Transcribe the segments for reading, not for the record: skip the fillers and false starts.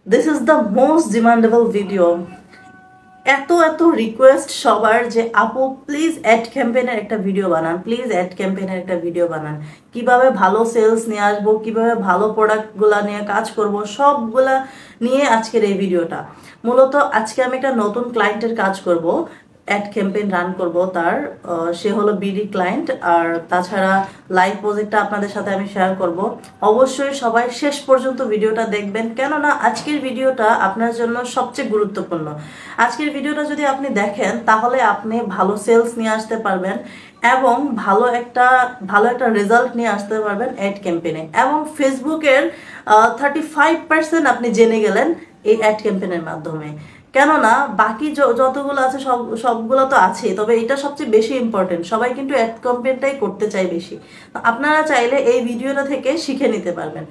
This is the most demandable video. এত এত request সবার যে আপু প্লিজ অ্যাড ক্যাম্পেইনের একটা ভিডিও বানান, প্লিজ অ্যাড ক্যাম্পেইনের একটা ভিডিও বানান, কিভাবে ভালো সেলস নিয়ে আসবো, কিভাবে ভালো প্রোডাক্টগুলা নিয়ে কাজ করব, সবগুলা নিয়ে আজকের এই ভিডিওটা। মূলত আজকে আমি একটা নতুন ক্লায়েন্টের কাজ করব, অ্যাড ক্যাম্পেইন রান করব তার। সে হলো বিডি ক্লায়েন্ট, আর তাছাড়া লাইভ প্রজেক্টটা আপনাদের সাথে আমি শেয়ার করব। অবশ্যই সবাই শেষ পর্যন্ত ভিডিওটা দেখবেন, কেননা আজকের ভিডিওটা আপনার জন্য সবচেয়ে গুরুত্বপূর্ণ। আজকের ভিডিওটা যদি আপনি দেখেন তাহলে আপনি ভালো সেলস নিয়ে আসতে পারবেন এবং ভালো একটা রেজাল্ট নিয়ে আসতে পারবেন অ্যাড ক্যাম্পেইনে, এবং ফেসবুকের 35% আপনি জেনে গেলেন এই অ্যাড ক্যাম্পেইনের মাধ্যমে। কেননা বাকি যতগুলো আছে সবগুলো তো আছে, তবে এটা সবচেয়ে বেশি ইম্পর্টেন্ট। সবাই কিন্তু অ্যাড ক্যাম্পেইনটাই করতে চায় বেশি। আপনারা চাইলে এই ভিডিওটা থেকে শিখে নিতে পারবেন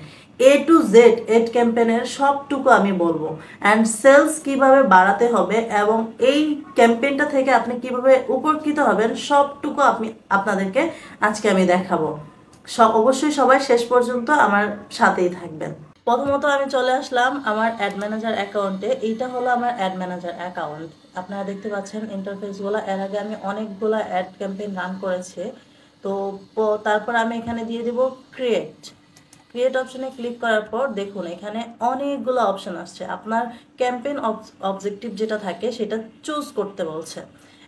A to Z এড ক্যাম্পেইনের সবটুকু আমি বলবো, অ্যান্ড সেলস কিভাবে বাড়াতে হবে এবং এই ক্যাম্পেইনটা থেকে আপনি কিভাবে উপকৃত হবেন সবটুকু আপনাদেরকে আজকে আমি দেখাবো। অবশ্যই সবাই শেষ পর্যন্ত আমার সাথেই থাকবেন। প্রথমত আমি চলে আসলাম আমার অ্যাড ম্যানেজার অ্যাকাউন্টে। এইটা হলো আমার অ্যাড ম্যানেজার অ্যাকাউন্ট। আপনারা দেখতে পাচ্ছেন ইন্টারফেসগুলো। এর আগে আমি অনেকগুলো অ্যাড ক্যাম্পেইন রান করেছি। তো তারপর আমি এখানে দিয়ে দেব ক্রিয়েট অপশনে ক্লিক করার পর দেখুন এখানে অনেকগুলো অপশন আসছে। আপনার ক্যাম্পেইন অবজেক্টিভ যেটা থাকে সেটা চুজ করতে বলছে।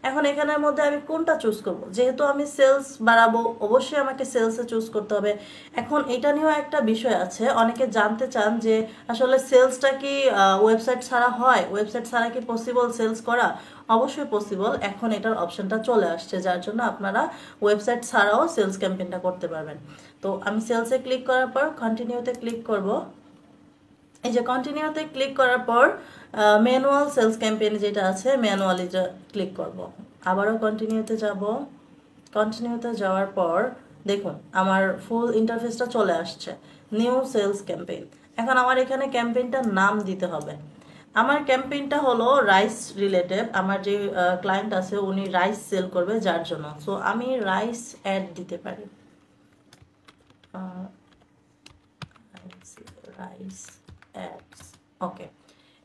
এখন এখানের মধ্যে আমি কোনটা চুজ করব? যেহেতু আমি সেলস বাড়াবো, অবশ্যই আমাকে সেলসে চুজ করতে হবে। এখন এটা নিয়েও একটা বিষয় আছে, অনেকে জানতে চান যে আসলে সেলসটা কি ওয়েবসাইট ছাড়া হয়, ওয়েবসাইট ছাড়া কি পসিবল সেলস করা? অবশ্যই পসিবল। এখন এটার অপশনটা চলে আসছে, যার জন্য আপনারা ওয়েবসাইট ছাড়াও সেলস ক্যাম্পেইনটা করতে পারবেন। তো আমি সেলসে ক্লিক করার পর কন্টিনিউতে ক্লিক করব। এই যে কন্টিনিউতে ক্লিক করার পর ম্যানুয়াল সেলস ক্যাম্পেইন যেটা আছে ম্যানুয়ালি ক্লিক করব। আবারও কন্টিনিউতে যাব। কন্টিনিউতে যাওয়ার পর দেখুন আমার ফুল ইন্টারফেসটা চলে আসছে, নিউ সেলস ক্যাম্পেইন। এখন আমার এখানে ক্যাম্পেইনটার নাম দিতে হবে। আমার ক্যাম্পেইনটা হলো রাইস রিলেটেড। আমার যে ক্লায়েন্ট আছে উনি রাইস সেল করবে, যার জন্য সো আমি রাইস অ্যাড দিতে পারি। রাইস অ্যাডস, ওকে,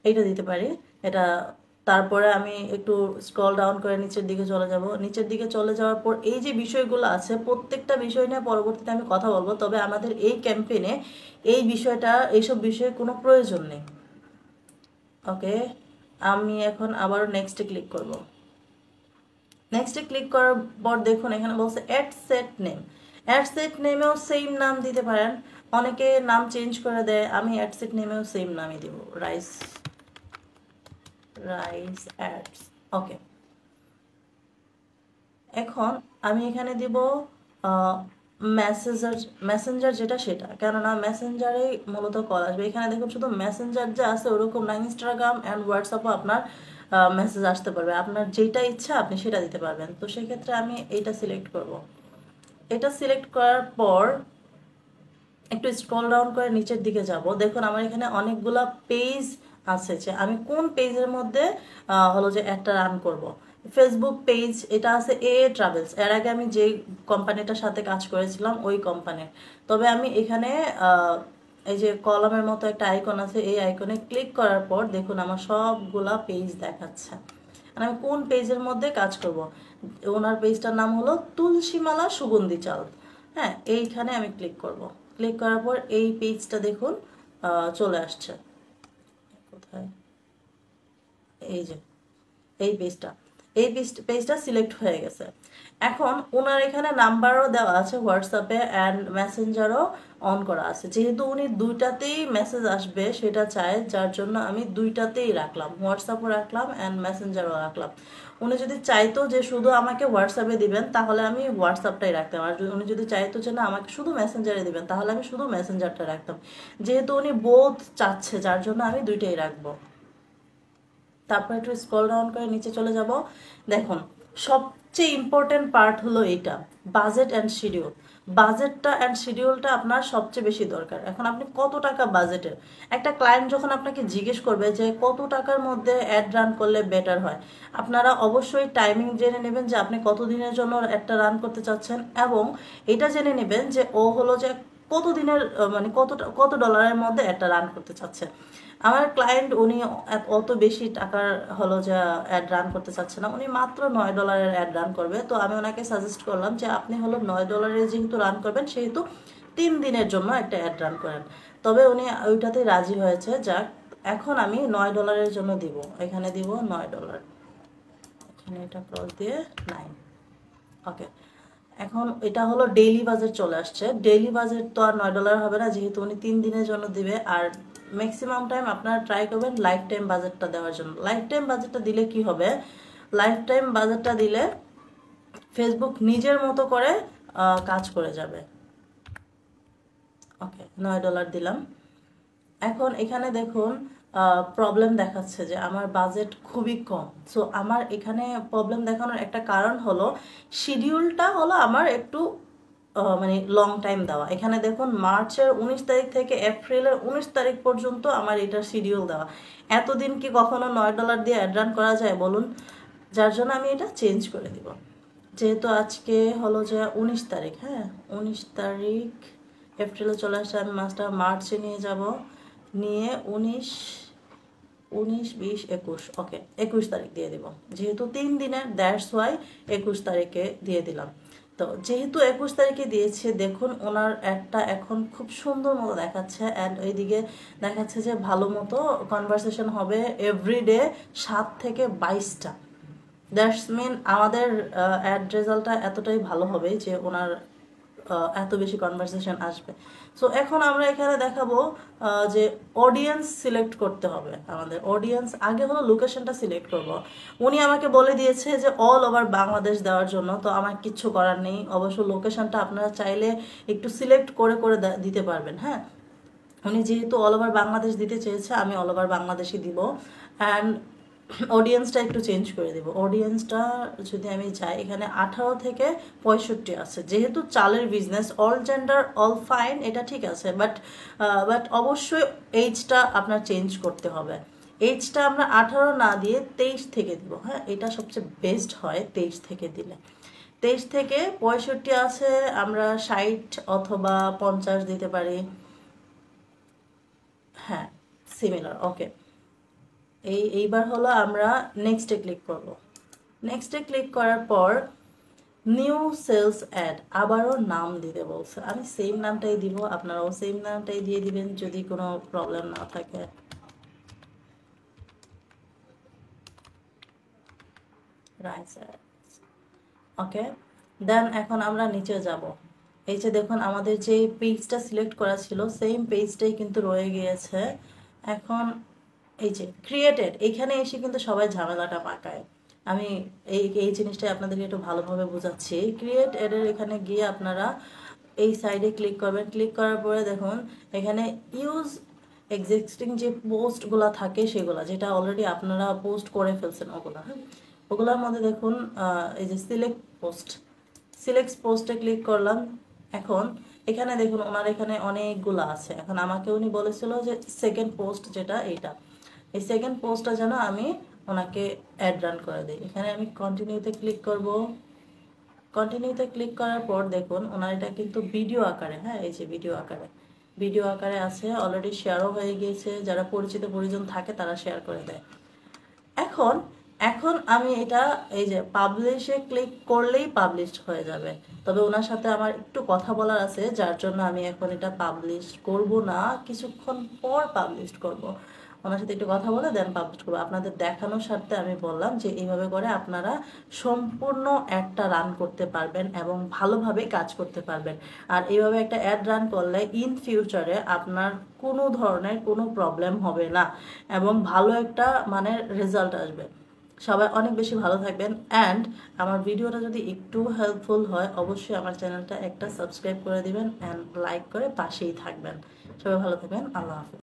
এইটা দিতে পারি। এটা তারপরে আমি একটু স্ক্রল ডাউন করে নিচের দিকে চলে যাব। নিচের দিকে চলে যাওয়ার পর এই যে বিষয়গুলো আছে প্রত্যেকটা বিষয় নিয়ে পরবর্তীতে আমি কথা বলবো, তবে আমাদের এই ক্যাম্পেইনে এইসব বিষয়ে কোনো প্রয়োজন নেই। ওকে, আমি এখন আবার নেক্সটে ক্লিক করব। নেক্সটে ক্লিক করার পর দেখুন এখানে বলছে ad set name. Ad set নেমেও সেম নাম দিতে পারেন, অনেকে নাম চেঞ্জ করে দেয়। আমি অ্যাড সেট নেমেও সেম নামই দিব, রাইস অ্যাডস। ওকে, এখন আমি এখানে দিব মেসেঞ্জার যেটা সেটা, কেননা মেসেঞ্জারেই মূলত কল আসবে। এখানে দেখুন শুধু মেসেঞ্জার যে আছে ওরকম না, ইনস্টাগ্রাম অ্যান্ড হোয়াটসঅ্যাপও আপনার মেসেজ আসতে পারবে। আপনার যেটা ইচ্ছা আপনি সেটা দিতে পারবেন। তো সেক্ষেত্রে আমি এইটা সিলেক্ট করব। এটা সিলেক্ট করার পর একটু স্ক্রল ডাউন করে নিচের দিকে যাব। দেখুন আমার এখানে অনেকগুলা পেজ আছে যে আমি কোন পেজের মধ্যে হলো যে একটা রান করব। ফেসবুক পেজ এটা আছে এ ট্রাভেলস। এর আগে আমি যে কোম্পানিটার সাথে কাজ করেছিলাম ওই কোম্পানির। তবে আমি এখানে এই যে কলমের মতো একটা আইকন আছে, এই আইকনে ক্লিক করার পর দেখুন আমার সবগুলা পেজ দেখাচ্ছে। আমি কোন পেজের মধ্যে কাজ করব? ওনার পেজটার নাম হলো তুলসীমালা সুগন্ধি চাল। হ্যাঁ, এইখানে আমি ক্লিক করব। ক্লিক করার পর এই পেজটা দেখুন চলে আসছে। কোথায়? এই যে এই পেজটা সিলেক্ট হয়ে গেছে। এখন ওনার এখানে নাম্বারও দেওয়া আছে, হোয়াটসঅ্যাপে অ্যান্ড মেসেঞ্জারও অন করা আছে। যেহেতু উনি দুইটাতেই মেসেজ আসবে সেটা চায়, যার জন্য আমি দুইটাতেই রাখলাম, হোয়াটসঅ্যাপও রাখলাম অ্যান্ড মেসেঞ্জারও রাখলাম। উনি যদি চাইতো যে শুধু আমাকে হোয়াটসঅ্যাপে দিবেন তাহলে আমি হোয়াটসঅ্যাপটাই রাখতাম, আর উনি যদি চাইতো যে না আমাকে শুধু মেসেঞ্জারে দিবেন তাহলে আমি শুধু মেসেঞ্জারটা রাখতাম। যেহেতু উনি বোথ চাচ্ছে যার জন্য আমি দুইটাই রাখবো। তারপর একটু স্ক্রল ডাউন করে নিচে চলে যাব। দেখুন সবচেয়ে ইম্পর্টেন্ট পার্ট হলো এইটা, বাজেট অ্যান্ড শিডিউল। বাজেটটা অ্যান্ড শিডিউলটা আপনার সবচেয়ে বেশি দরকার। এখন আপনি কত টাকা বাজেটের, একটা ক্লায়েন্ট যখন আপনাকে জিজ্ঞেস করবে যে কত টাকার মধ্যে অ্যাড রান করলে বেটার হয়, আপনারা অবশ্যই টাইমিং জেনে নেবেন যে আপনি কত দিনের জন্য অ্যাডটা রান করতে চাচ্ছেন, এবং এটা জেনে নেবেন যে ও হলো যে কত দিনের মানে কত ডলারের মধ্যে অ্যাডটা রান করতে চাচ্ছে। আমার ক্লায়েন্ট উনি অত বেশি টাকার হলো যে অ্যাড রান করতে চাচ্ছে না, উনি মাত্র $9 অ্যাড রান করবে। তো আমি ওনাকে সাজেস্ট করলাম যে আপনি হলো $9 যেহেতু রান করবেন সেহেতু 3 দিনের জন্য একটা অ্যাড রান করেন। তবে উনি ওইটাতে রাজি হয়েছে। যাক, এখন আমি $9 জন্য দিব, এখানে দিব $9, এখানে এটা ক্রস দিয়ে 9। ওকে, এখন এটা হলো ডেইলি বাজেট চলে আসছে। ডেইলি বাজেট তো আর $9 হবে না, যেহেতু উনি 3 দিনের জন্য দিবে। আর ম্যাক্সিমাম টাইম আপনারা ট্রাই করবেন লাইফ টাইম বাজেটটা দেওয়ার জন্য। লাইফ টাইম বাজেটটা দিলে কি হবে, লাইফ টাইম বাজেটটা দিলে ফেসবুক নিজের মতো করে কাজ করে যাবে। ওকে, $9 দিলাম। এখন এখানে দেখুন প্রবলেম দেখাচ্ছে যে আমার বাজেট খুবই কম। সো আমার এখানে প্রবলেম দেখানোর একটা কারণ হলো শিডিউলটা হলো আমার একটু মানে লং টাইম দেওয়া। এখানে দেখুন মার্চের 19 তারিখ থেকে এপ্রিলের 19 তারিখ পর্যন্ত আমার এটার শিডিউল দেওয়া। এতদিন কি কখনো $9 দিয়ে অ্যাড রান করা যায় বলুন? যার জন্য আমি এটা চেঞ্জ করে দিব। যেহেতু আজকে হলো যে 19 তারিখ, হ্যাঁ 19 তারিখ, এপ্রিলে চলে আসছে, আমি মাসটা মার্চে নিয়ে যাব, নিয়ে 19, 20, 21, ওকে 21 তারিখ দিয়ে দিব। যেহেতু 3 দিনের, দ্যাটস ওয়াই 21 তারিখে দিয়ে দিলাম। তো যেহেতু 21 তারিখে দিয়েছে, দেখুন ওনার অ্যাডটা এখন খুব সুন্দর মতো দেখাচ্ছে। অ্যান্ড ওইদিকে দেখাচ্ছে যে ভালো মতো কনভারসেশন হবে এভরিডে 7 থেকে 22টা। দ্যাটস মিন আমাদের অ্যাড রেজাল্টটা এতটাই ভালো হবে যে ওনার এত বেশি কনভারসেশন আসবে। সো এখন আমরা এখানে দেখাবো যে অডিয়েন্স সিলেক্ট করতে হবে। আমাদের অডিয়েন্স আগে হলো লোকেশনটা সিলেক্ট করব। উনি আমাকে বলে দিয়েছে যে অল ওভার বাংলাদেশ দেওয়ার জন্য, তো আমার কিচ্ছু করার নেই। অবশ্য লোকেশনটা আপনারা চাইলে একটু সিলেক্ট করে করে দিতে পারবেন। হ্যাঁ, উনি যেহেতু অল ওভার বাংলাদেশ দিতে চেয়েছে, আমি অল ওভার বাংলাদেশই দিব। অ্যান্ড অডিয়েন্সটা একটু চেঞ্জ করে দেব। অডিয়েন্সটা যদি আমি চাই, এখানে 18 থেকে 65 আছে। যেহেতু চালের business, all gender all fine, এটা ঠিক আছে, বাট অবশ্যই এইজটা আপনার চেঞ্জ করতে হবে। এইজটা আমরা 18 না দিয়ে 23 থেকে দিব। হ্যাঁ, এটা সবচেয়ে বেস্ট হয় 23 থেকে দিলে। 23 থেকে 65 আছে, আমরা 60 অথবা 50 দিতে পারি। হ্যাঁ, সিমিলার। ওকে, এইবার হলো আমরা নেক্সটে ক্লিক করব। নেক্সটে ক্লিক করার পর নিউ সেলস অ্যাড, আবারও নাম দিতে বলছে। আমি সেম নামটাই দিব, আপনারাও সেম নামটাই দিয়ে দিবেন যদি কোনো প্রবলেম না থাকে। ওকে, দেন এখন আমরা নিচে যাব। এই যে দেখুন আমাদের যে পেজটা সিলেক্ট করা ছিল সেম পেজটাই কিন্তু রয়ে গিয়েছে। এখন এই যে ক্রিয়েটেড, এখানে এসে কিন্তু সবাই ঝামেলাটা পাকায়। আমি এই জিনিসটাই আপনাদেরকে একটু ভালোভাবে বোঝাচ্ছি। ক্রিয়েট এডের এখানে গিয়ে আপনারা এই সাইডে ক্লিক করবেন। ক্লিক করার পরে দেখুন এখানে ইউজ এক্সিস্টিং যে পোস্টগুলো থাকে সেগুলো, যেটা অলরেডি আপনারা পোস্ট করে ফেলছেন ওগুলো। হ্যাঁ, ওগুলোর মধ্যে দেখুন এই যে সিলেক্ট পোস্টে ক্লিক করলাম। এখন এখানে দেখুন ওনার এখানে অনেকগুলো আছে। এখন আমাকে উনি বলেছিল যে সেকেন্ড পোস্ট যেটা এইটা, এই সেকেন্ড পোস্টটা যেন আমি ওনাকে অ্যাড রান করে দিই। এখানে আমি কন্টিনিউতে ক্লিক করব। কন্টিনিউতে ক্লিক করার পর দেখুন ওনার এটা কিন্তু ভিডিও আকারে, হ্যাঁ এই যে ভিডিও আকারে আছে, অলরেডি শেয়ারও হয়ে গিয়েছে। যারা পরিচিত পরিজন থাকে তারা শেয়ার করে দেয়। এখন এখন আমি এটা এই যে পাবলিশে ক্লিক করলেই পাবলিশ হয়ে যাবে। তবে ওনার সাথে আমার একটু কথা বলার আছে, যার জন্য আমি এখন এটা পাবলিশ করব না, কিছুক্ষণ পর পাবলিশ করব। ওনার সাথে একটু কথা বলে দেন পাবলিশ করবো। আপনাদের দেখানোর স্বার্থে আমি বললাম যে এইভাবে করে আপনারা সম্পূর্ণ অ্যাডটা রান করতে পারবেন এবং ভালোভাবে কাজ করতে পারবেন। আর এইভাবে একটা অ্যাড রান করলে ইন ফিউচারে আপনার কোনো ধরনের কোনো প্রবলেম হবে না এবং ভালো একটা মানে রেজাল্ট আসবে। সবাই অনেক বেশি ভালো থাকবেন। অ্যান্ড আমার ভিডিওটা যদি একটু হেল্পফুল হয় অবশ্যই আমার চ্যানেলটা একটা সাবস্ক্রাইব করে দিবেন অ্যান্ড লাইক করে পাশেই থাকবেন। সবাই ভালো থাকবেন। আল্লাহ হাফেজ।